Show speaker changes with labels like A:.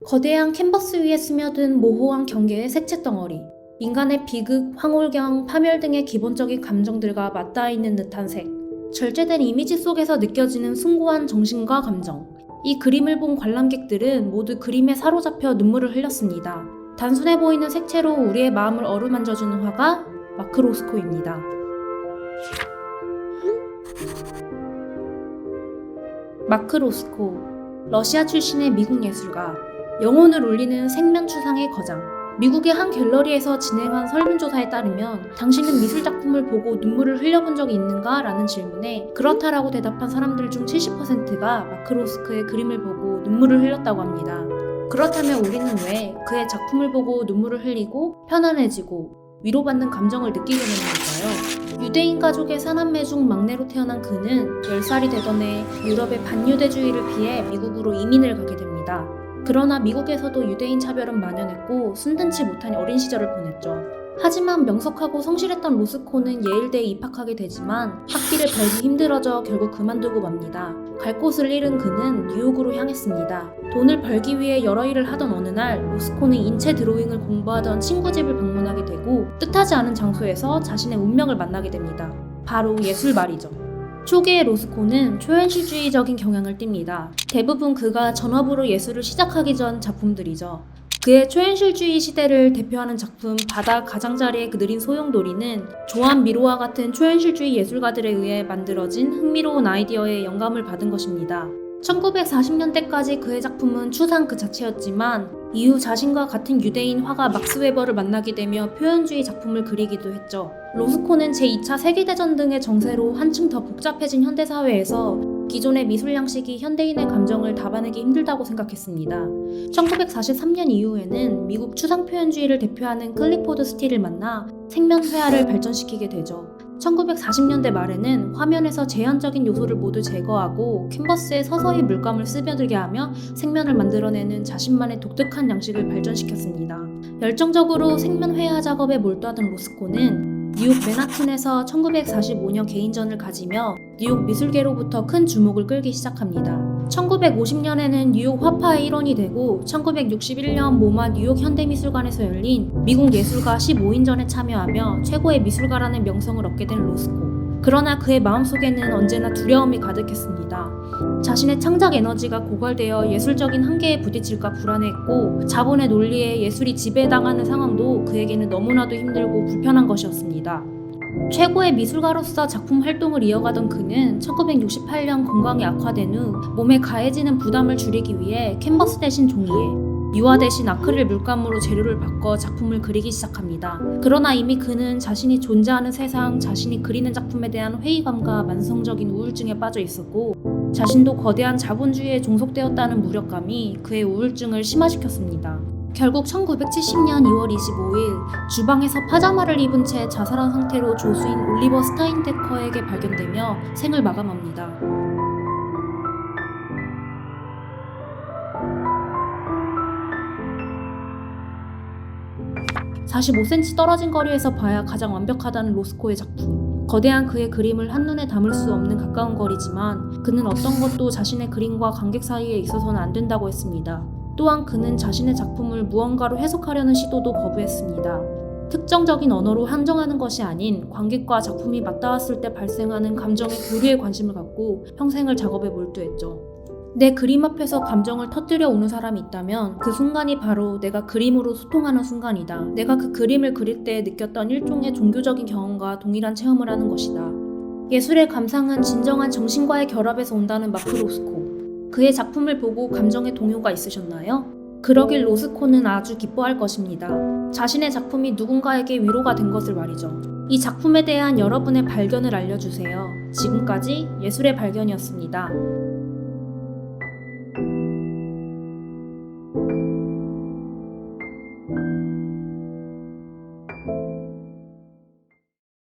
A: 거대한 캔버스 위에 스며든 모호한 경계의 색채 덩어리. 인간의 비극, 황홀경, 파멸 등의 기본적인 감정들과 맞닿아 있는 듯한 색. 절제된 이미지 속에서 느껴지는 숭고한 정신과 감정. 이 그림을 본 관람객들은 모두 그림에 사로잡혀 눈물을 흘렸습니다. 단순해 보이는 색채로 우리의 마음을 어루만져주는 화가 마크 로스코입니다. 마크 로스코, 러시아 출신의 미국 예술가, 영혼을 울리는 생면추상의 거장. 미국의 한 갤러리에서 진행한 설문조사에 따르면 당신은 미술작품을 보고 눈물을 흘려본 적이 있는가? 라는 질문에 그렇다라고 대답한 사람들 중 70%가 마크 로스코의 그림을 보고 눈물을 흘렸다고 합니다. 그렇다면 우리는 왜 그의 작품을 보고 눈물을 흘리고 편안해지고 위로받는 감정을 느끼게 되는 걸까요? 유대인 가족의 사남매 중 막내로 태어난 그는 10살이 되던 해 유럽의 반유대주의를 피해 미국으로 이민을 가게 됩니다. 그러나 미국에서도 유대인 차별은 만연했고 순탄치 못한 어린 시절을 보냈죠. 하지만 명석하고 성실했던 로스코는 예일대에 입학하게 되지만 학비를 벌기 힘들어져 결국 그만두고 맙니다. 갈 곳을 잃은 그는 뉴욕으로 향했습니다. 돈을 벌기 위해 여러 일을 하던 어느 날 로스코는 인체 드로잉을 공부하던 친구 집을 방문하게 되고 뜻하지 않은 장소에서 자신의 운명을 만나게 됩니다. 바로 예술 말이죠. 초기의 로스코는 초현실주의적인 경향을 띱니다. 대부분 그가 전업으로 예술을 시작하기 전 작품들이죠. 그의 초현실주의 시대를 대표하는 작품 바다 가장자리의 그 느린 소용돌이는 조안 미로와 같은 초현실주의 예술가들에 의해 만들어진 흥미로운 아이디어에 영감을 받은 것입니다. 1940년대까지 그의 작품은 추상 그 자체였지만 이후 자신과 같은 유대인 화가 막스 웨버를 만나게 되며 표현주의 작품을 그리기도 했죠. 로스코는 제2차 세계대전 등의 정세로 한층 더 복잡해진 현대사회에서 기존의 미술 양식이 현대인의 감정을 담아내기 힘들다고 생각했습니다. 1943년 이후에는 미국 추상표현주의를 대표하는 클리포드 스틸을 만나 생면회화를 발전시키게 되죠. 1940년대 말에는 화면에서 제한적인 요소를 모두 제거하고 캔버스에 서서히 물감을 스며들게 하며 생면을 만들어내는 자신만의 독특한 양식을 발전시켰습니다. 열정적으로 생면회화 작업에 몰두하던 로스코는 뉴욕 맨하튼에서 1945년 개인전을 가지며 뉴욕 미술계로부터 큰 주목을 끌기 시작합니다. 1950년에는 뉴욕 화파의 일원이 되고 1961년 모마 뉴욕 현대미술관에서 열린 미국 예술가 15인전에 참여하며 최고의 미술가라는 명성을 얻게 된 로스코. 그러나 그의 마음속에는 언제나 두려움이 가득했습니다. 자신의 창작 에너지가 고갈되어 예술적인 한계에 부딪힐까 불안해했고 자본의 논리에 예술이 지배당하는 상황도 그에게는 너무나도 힘들고 불편한 것이었습니다. 최고의 미술가로서 작품 활동을 이어가던 그는 1968년 건강이 악화된 후 몸에 가해지는 부담을 줄이기 위해 캔버스 대신 종이에 유화 대신 아크릴 물감으로 재료를 바꿔 작품을 그리기 시작합니다. 그러나 이미 그는 자신이 존재하는 세상, 자신이 그리는 작품에 대한 회의감과 만성적인 우울증에 빠져 있었고 자신도 거대한 자본주의에 종속되었다는 무력감이 그의 우울증을 심화시켰습니다. 결국 1970년 2월 25일 주방에서 파자마를 입은 채 자살한 상태로 조수인 올리버 스타인데커에게 발견되며 생을 마감합니다. 45cm 떨어진 거리에서 봐야 가장 완벽하다는 로스코의 작품. 거대한 그의 그림을 한눈에 담을 수 없는 가까운 거리지만 그는 어떤 것도 자신의 그림과 관객 사이에 있어서는 안 된다고 했습니다. 또한 그는 자신의 작품을 무언가로 해석하려는 시도도 거부했습니다. 특정적인 언어로 한정하는 것이 아닌 관객과 작품이 맞닿았을 때 발생하는 감정의 교류에 관심을 갖고 평생을 작업에 몰두했죠. 내 그림 앞에서 감정을 터뜨려 오는 사람이 있다면 그 순간이 바로 내가 그림으로 소통하는 순간이다. 내가 그 그림을 그릴 때 느꼈던 일종의 종교적인 경험과 동일한 체험을 하는 것이다. 예술의 감상은 진정한 정신과의 결합에서 온다는 마크 로스코. 그의 작품을 보고 감정의 동요가 있으셨나요? 그러길 로스코는 아주 기뻐할 것입니다. 자신의 작품이 누군가에게 위로가 된 것을 말이죠. 이 작품에 대한 여러분의 발견을 알려주세요. 지금까지 예술의 발견이었습니다.